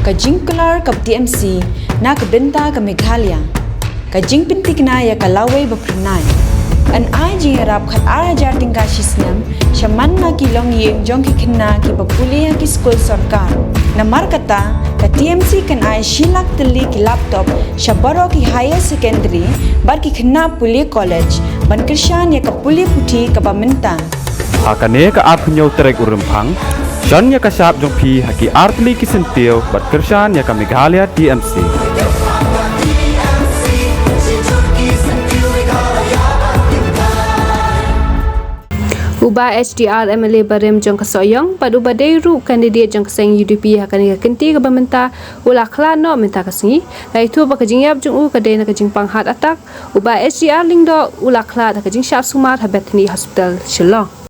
Kajing kelar kap TMC na kebenta ke Meghalaya. Kajing pintikna ya kalawai bapernai. An ai jing rap khat arajar tinggal sisnam shaman na kilong yeng jong kikna ki bapulia ki school sarkar. Namar kata ka TMC kan ai shilak teli ki laptop shabaro ki higher secondary bar ki khna puli college ban krishan ya kapuli puthi ka bamenta. Hakane ka apnyo trek urempang John ya kasap jong pi haki artli kisentio bat kersan ya ka Meghalaya TMC. Uba HDR MLA Barem jong kasoyong padu badai ru kandidat jong kaseng UDP akan kenti ke bamenta ula khla no menta kasengi lai tu ba kajing yap jong u kadai na kajing panghat atak uba HDR lingdo ula khla da kajing syap sumat ha Bethany Hospital Shillong.